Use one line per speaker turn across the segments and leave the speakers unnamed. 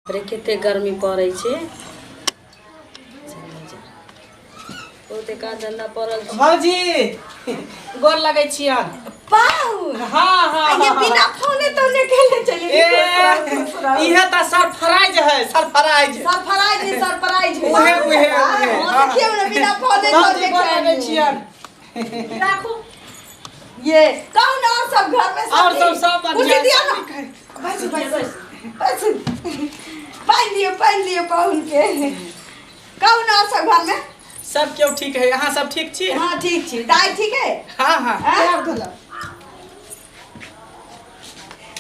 कते गर्मी पड़े छे बहुते का धंधा पड़ल छे
भौजी गोर लगे छिया
पाऊ
हां हां
ये बिना फोने तो निकले चले
इहे त सरप्राइज है सरप्राइज
उहे
हां
क्यों ना बिना फोने तो
लगे छिया
देखो ये कौन और सब घर में
और सब बढ़िया
दिया ना बस पाइन लियो पाउन के कौन और सब घर में
सब क्यों ठीक है यहाँ सब ठीक छी
हां ठीक छी दाई ठीक है
हां हां
तैयार कर लो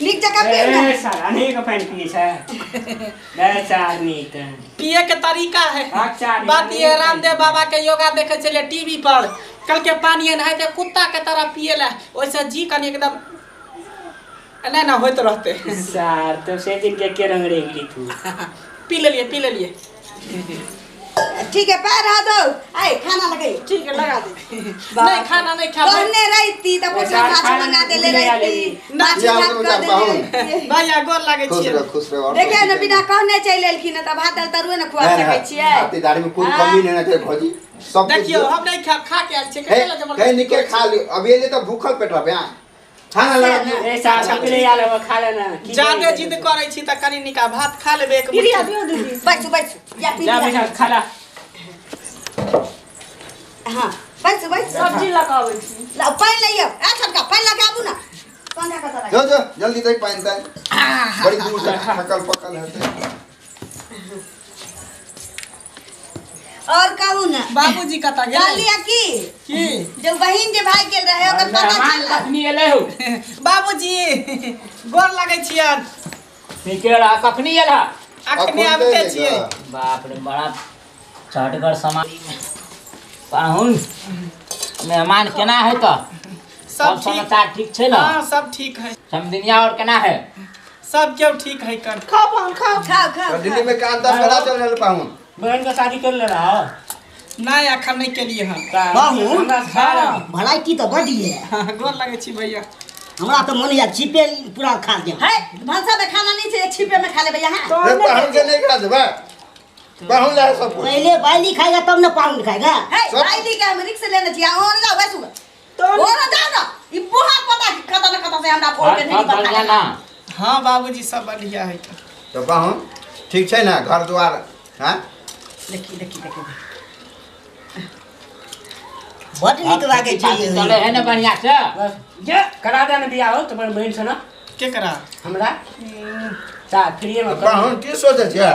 निक जगह पे ना
सारा नहीं का पानी पी है चार नीक
पिए के तरीका है
चार
बात ये रामदेव बाबा के योगा देखे चले टीवी पर कल के पानी नहाय के कुत्ता के तरह पिएला वैसे जी कनी एकदम ना होत रहते
सार तो से दिन के रंग रेंगली तू
पी ले लिए
ठीक है पैर आ दो आए खाना लगाई
ठीक है लगा दे नहीं खाना नहीं खा
कहने रहती तब पूछा खाना मंगा दे ले रहती माछ भात कर दे
भैया गोर लागे छिए
खुश रहो
देखिए न बिना कहने चल एलखिन त भात दाल तरुए न खुआ सकै छियै
आपकी दाढ़ी में कोई कमी नहीं है भौजी सब
देखियो हम नहीं खा के आल छे केला जबरदस्त
कहीं निके खा लियो अब ये ले तो भूखल पेट रहबे खाना लगा
ए सार पकड़े आले खा लेना
ज्यादा जिद करे छी त कनी निका भात खा लेबे एक
प्रिया दियो दीदी बैठ या पी
जा बेटा खा ला
हां बैठ
सब्जी लगावे छी
ला पाइन लियो आ छटका पाइन लगाबू ना पंखा का तरह
जो जल्दी दे पाइन दे बड़ी दूर से थकल पकल है
और कहू ना
बाबूजी कता गेल
गालिया की जो बहिन जे भाई गेल रहे ओकर पता
मेहमान
चला
कखनी एले हो
बाबूजी गोर लागे छियन
निकेला कखनी एला
अखने आबते छिए
बाप रे बड़ा चटगर समाज पाहुन मेहमान केना है तो
सब
समाचार ठीक छै ना
हां सब ठीक है
समदिनिया और केना है
सब क्यों ठीक है कर खाओ
दिल्ली में काम दस बड़ा चल रहल पाऊं
बहन का शादी कर ले रहा
नहीं अखन नहीं के लिए हम
पाहुन
भलाइकी तो बड़ी है
गोर लागे छी भैया
हमरा तो मन या चिपे पूरा खा दे
है भाषा में खाना नहीं छे छिपे में खा लेबे यहां
रे पाहुन के नहीं खा देबे पाहुन ले सब कुछ
पहले बाली खाएगा तब ना पाउंड खाएगा
है भाई के हम रिक्शा लेने छी और जाओ बैसू तो और जाओ ना ई बुहा पता कता से हमरा फोन के नहीं
बढ़िया
पता
ना
हां बाबूजी सब बढ़िया है
तो पाहुन ठीक छै ना घर द्वार हां
देखी
बड़ नीक लागे छै
चले है ना बढ़िया से जे करा दे ना बियाह हो तो बहन से ना
के करा
हमरा ता फ्री में
पाहुन की सोचे छै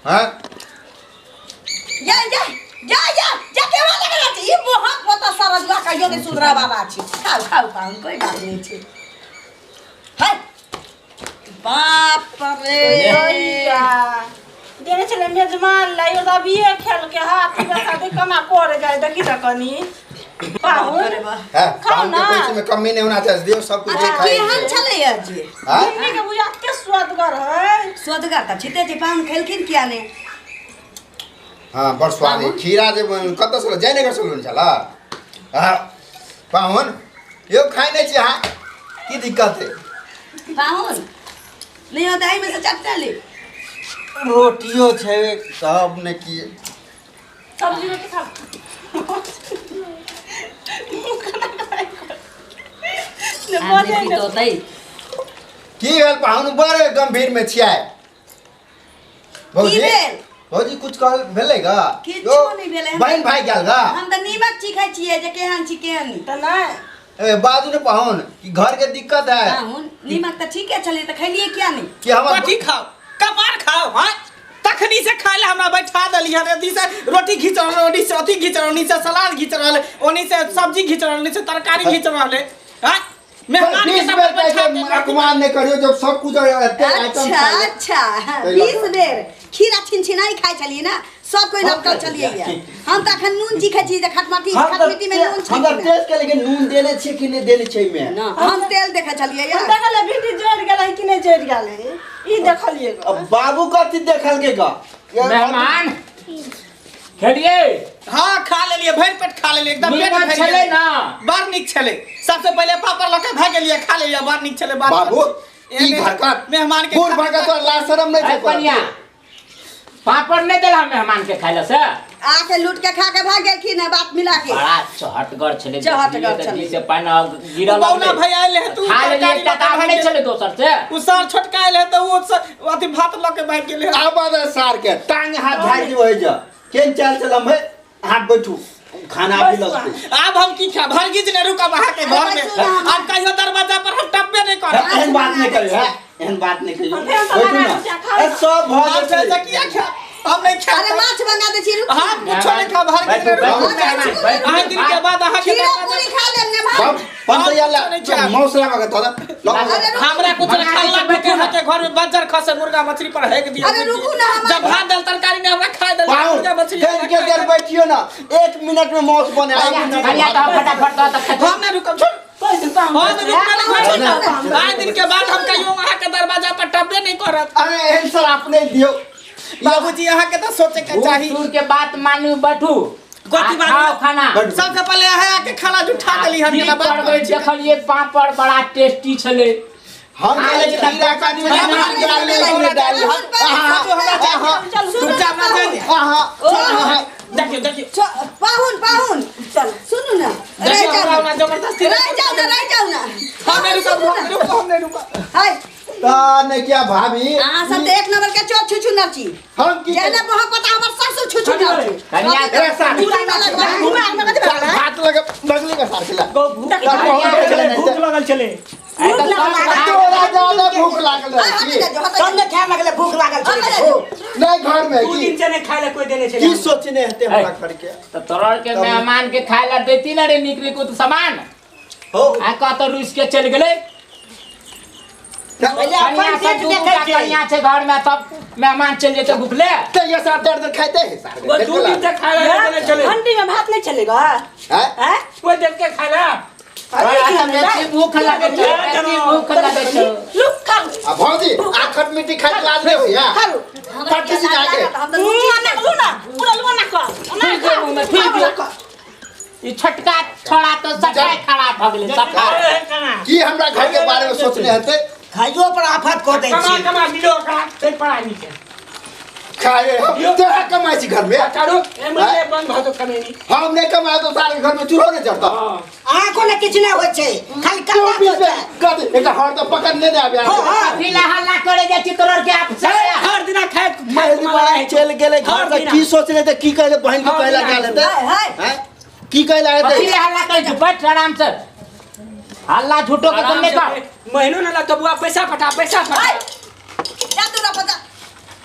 हां
जा केवा लगे छी ई बुहा पता सरजवा का यो ने सुंदरा बाबा छी खाओ पाउन कोई बात नहीं छी है बाप रे ओया
देने चले मेजमान लाइयो दबिए खेल के हाथ में साथे कमा कर जाए देखी त कनी पाहुन
हां पाहुन के पैसे में कमी नहीं होना चाहिए दियो सब कुछ
अच्छा
खाई
केहन चले जी
हां
इन्हीं के बुझा के स्वादगर है
सोदगा त छिते जी पाउन खेलखिन किया ने
हां बड़ स्वाद है खीरा जे कत से जयनगर से लोन छला हां पाहुन यो खाई नहीं छी हां की दिक्कत है
पाउन नहीं होता है में से चटना ले
रोटियो छै सब ने की
सब्जी रोटी खा
आदमी तो तई
की भेल पाहुन बड़े गंभीर में छियै
की भेल
भौजी कुछ कह भेलै ग
किछो नहीं भेलै
बहन भाई गेल ग
हम त नीमक चिखै छियै जे केहन छी केहन नहीं
त नहीं
ए बाजू ने पाहुन कि घर के दिक्कत है
पाउन नीमक त ठीके चले त खैलिए किया नहीं
कि हमर
कथी खाओ कपार खाओ हां तखनी से खा ले हमरा बैठा दली हर दी से रोटी घिच रहल ओनी से अथी घिच रहल ओनी से सलाद घिच रहल ओनी से सब्जी घिच रहल ओनी से तरकारी घिच रहल हां मेहमान के सब बैठा के
अपमान नहीं करियो जब सब कुछ आइटम
अच्छा 20 बेर खीरा छिनछिनाई खाइ छलिए ना सब कोई नकल चलिए हम त अखन नून चिखै छी जे खटमिट्टी में नून छी
हम टेस्ट के लेकिन नून देने छी कि नहीं देने छी में
ना हम तेल देखै छलिए
हम
यार
देखले भिंडी जोड़ गेल है कि नहीं जोड़ गेल है ई देखलिए
अब बाबू कथी देखल के ग
मेहमान खेलिए
हां खा लेलिए भर पेट खा लेलिए एकदम पेट भर
चले ना
बार निक छले सबसे पहले पापड़ लके भाग गेलिए खा लेलिए बार निक छले बार
बाबू ई भरकत
मेहमान के
बूढ़ भरकत तो लाज शरम नहीं
अरे
छै
कनिया पापड़ नहीं देला मेहमान के खाइला से
आके लूट के खा के भाग गेलखिन है बात मिला के
बड़ा चहटगर छले
चहटगर छले।
से पानी गिरल
बौना भैया आइले है तू
खा ले एकटा काम नहीं छले दोसर से
उसार छोटका आइले तो वो अथी भात ल के भाग गेले
आबाद सार के टांग हाथ झाड़ दी वही जा केन चल चलम है हाथ बैठू खाना भी लगते
अब हम की खा भर गिज ने रुका वहां के घर में अब कहियो दरवाजा पर हम टप्पे नहीं कर
एहन बात नहीं करे है एहन बात नहीं कहियो
फेर तो
बैठू
लगा
ना
खा
ए सब भ
हम
जाते
से किया खा हम नहीं खा
अरे माछ बना दे छी रुक
हम कुछ नहीं खा भर गिज ने रुका आज दिन के बाद आहा के
खीरा पूरी खा ले ने भाई
बाप पंतया ला मौसला में कहता
हमरा कुछ नहीं खाला के हाथे घर में बंजर खसे मुर्गा मछली पर हेक दिया
अरे रुकू ना हम
जब भात दाल तरकारी ने हमरा खा दे
पाऊ
मुर्गा मछली
के देर बैठियो ना 1 मिनट में मौस बने
कनिया तो फटाफट तो
हम नहीं रुकम छोड़ आज दिन के बाद हम कहियो वहां के दरवाजा पर टप्पे नहीं करत
अरे एहन सर अपने दियो
बाबूजी यहाँ के तो सोचे के चाहिए
दूर के बात मानू बैठू
गोटी बात
खाओ खाना
सबसे पहले है आके खाना जुठा देली हम के बात
पर देखलिए पापड़ बड़ा टेस्टी छले
हम खीरा का डाल
चुपचाप ना जाइए देखियो देखियो
पाहुन चल सुनो ना
देखियो हमरा ना जबरदस्ती
रह जाओ ना
हम नहीं रुका
हाय
ताने क्या भाभी
आ सब एक नंबर के चोर छुछु नरची
हम की
जेने बहुत पता हमर सरसो छुछु नरची
कनिया
हाथ लगे बगली का सार खिला
भूख लगल चले
तोरा ज्यादा भूख लागल है
सबने खाए लगले भूख लागल छै
नहीं घर में
दू
की
दिन से नहीं खाए कोई देने
की
चले
सोचने हते हमरा घर के
तो तोरर के मेहमान के खाए ला देती ना रे निकली कुछ सामान
हो
आ का तो रूस के चल गेले
पहले
कनिया
अपन
सब
पेट
दू
देखै छै
कनिया छै घर में तब मेहमान चल जेते भूखले
ते ये साथ दर्द खाते हैं सारे
वो दू दिन से खाए देने चले
हंडी में भात नहीं चलेगा
हैं
हैं
कोई देख के खाए
बेटी भूख लगे छै बेटी भूख लगे छै
लुक कर
अब भौजी आखट मिट्टी खाए लाज नहीं भैया पट्टी से आगे
ना लू ना पूरा लू ना कर ना
ठीक है मुंह में ठीक है ई छटका छोड़ा तो सटाई खड़ा भ गेले सटा
की हमरा घर के बारे में सोचने हते
खाइयो पर आफत को दै
कमा
छी
कमा बिलो का से पड़ा नीचे
खाए तो है कमाई छी घर में
करो एमए बंद भ तो कमे नहीं
हम नहीं कमाए तो सारे घर में चूल्हो नहीं जलता
आंखों ने किछ नहीं होय छै खाली
क्यों
काटा
बीच
छै
में कद एक हर तो पकड़ने नहीं आबे
फिर हल्ला करे जे चितरर के आप से
हर दिन खाए
मेहदी बड़ा चल गेले घर से की सोचने थे की करे बहन के पहला क्या लेते हैं की कहला है
फिर हल्ला करे जे बैठ आराम से हल्ला झूठो के तुमने कर
महीनों ना तो बुआ पैसा फटा
जा तू रह पता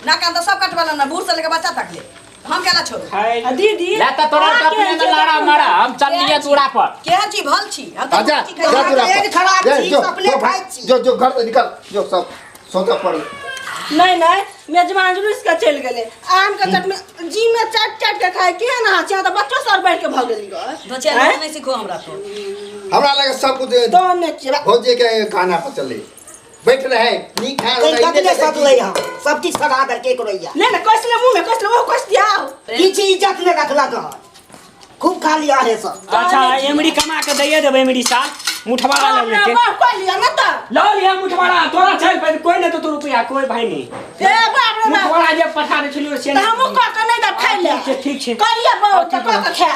ना काम तो सब कटवाला ना बूढ़ से लेके बच्चा तक ले हम केला छोड़
खाए
दीदी
ला त तोरा अपने में लड़ा मरा हम चल लिए दूरा पर
के छी भल छी हम तो
आजा
छी
जा तू
पेट खराब छी अपने खाइ छी
जो घर से निकल जो सब सोचा पड़
नहीं मेजबान जुलूस का चल गेले आम का चटनी जी में चाट के खाए के ना चाहे तो बच्चों सर बैठ के भाग गेली गो
बच्चा नहीं सिखो हमरा तो
हमरा लगे सब कुछ
तो ने चिरा
भोजे के खाना पर चले बैठ रहे नी खा
कई कतले सब लई हम सब चीज खड़ा कर के करैया
नहीं कसले मुंह में कसले वो कस दिया
किछ इज्जत ने रखला कर खूब खा लिया है सब
अच्छा एमडी कमा के दइए देबे एमडी साथ मुठवाड़ा ले लेके
को लिया ना तो
लो लिया मुठवाड़ा तोरा चल पे कोई नहीं तो रुपया कोई भाई नहीं
ए बाप रे बाप
मुठवाड़ा जे पठा दे छलियो से
हम को का नहीं दा खाइ ले
ठीक छै
करिया बहुत का खा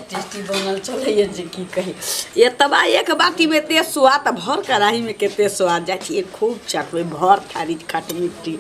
टेस्टी बनल चले ये जे की कही ये तबा एक बाटी में ते स्वाद भर कढ़ाई में केते स्वाद जाय छी खूब चाटवे भर थारी खट मिट्टी